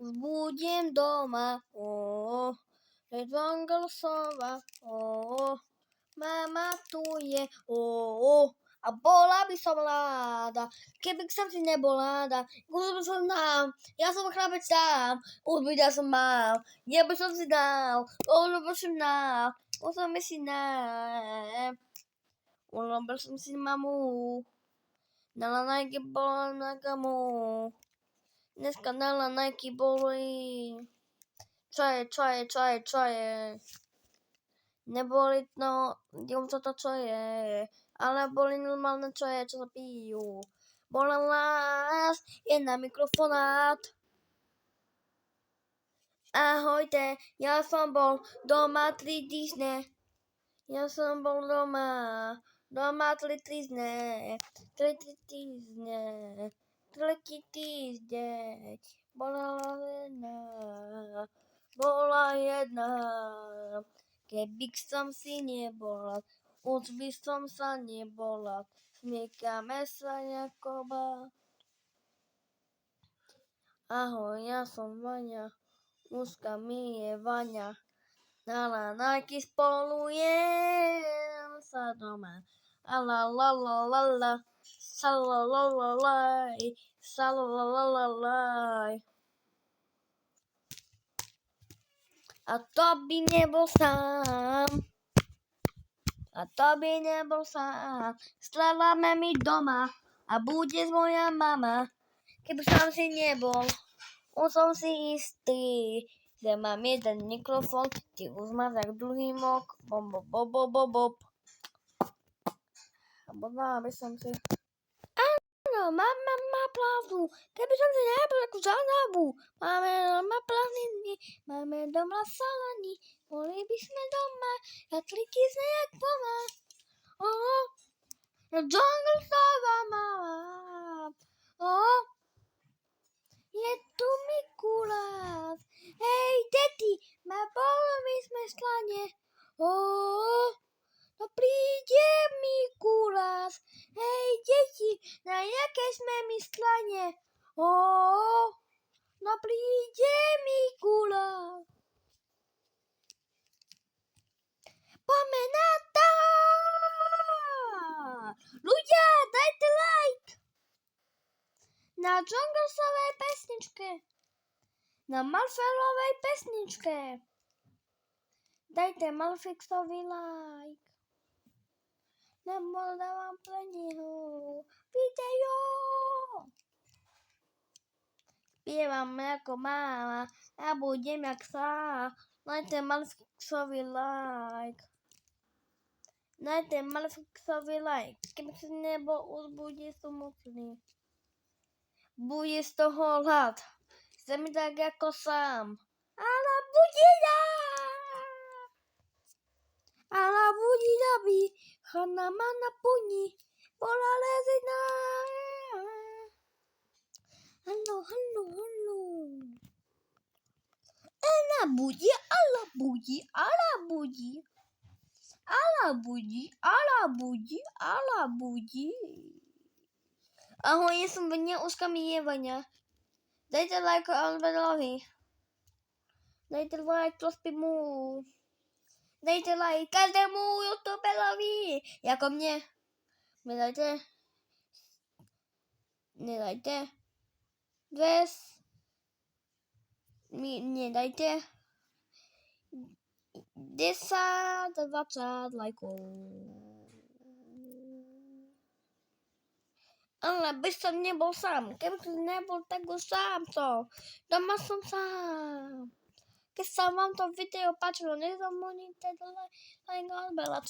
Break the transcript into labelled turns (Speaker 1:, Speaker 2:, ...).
Speaker 1: už budem doma. Jungle sova, mama tu je, a bola by som ráda, keby som si nebola ráda, už by som dal, ja som chlapec sám, už by som mal, ja by som si dal, urobil som dal, urobil si dal, urobil som si mamu, dala Nike bola na gamu, dneska dala Nike boli, čo je, neboli no, dievčatá čo je, ale boli normálne čo je, čo sa pijú. Bola nás, je na mikrofonát. Ahojte, ja som bol doma 3 týždne. Ja som bol doma 3 týždne. 3 týždne. Bola jedna. Keby som si nebola, už by som sa nebola. Smiekame sa Jakoba. Ahoj, ja som Vaňa, mužka mi je Vaňa. Dala Nike spolu jem sa doma. Alalalalala, salalalalaj, salalalalaj. A to by nebol sám. Sledujeme mi doma a bude moja mama. Keby som si nebol, už som si istý, že mám jeden mikrofón, ty už máš tak druhý mok, bob. A bodala by som si. Áno, mama má pravdu, keby som si nebol takú zánabu. Máme doma planiny, máme doma salany, boli by sme doma, ja 3 týždne jak doma. Jungle sova mama. Je tu Mikulás. Hej, deti, ma bolo my sme slane. No príde Mikulás. Hej, deti, na jaké sme my slane. No príde Mikulás. Poďme na to. Ľudia, dajte like. Na Junglesovej pesničke. Na Marfelovej pesničke. Dajte Malfixovi like. Nebo dávam pre neho video. Spievam ako máma a budem jak sa. Dajte Malfixovi like. Dajte Malfixovi like. Keby si nebol, už bude smutný. Bude z toho hlad. Chce mi tak ako sám. Ale budina by chana ma na puni. Bola lezina. Hallo. Ala budí. Ahoj, ja som Vaňa, úzka mi je Vaňa. Dajte like Albedovi. Dajte like Trospimu. Dajte like každému youtuberovi. Jako mne. Nedajte. Nedajte 10-20 lajkov. Ale by som nebol sám. Keby som nebol, tak už sám to. Doma som sám. Keď sa vám to video páčilo, nezabudnite like odbera.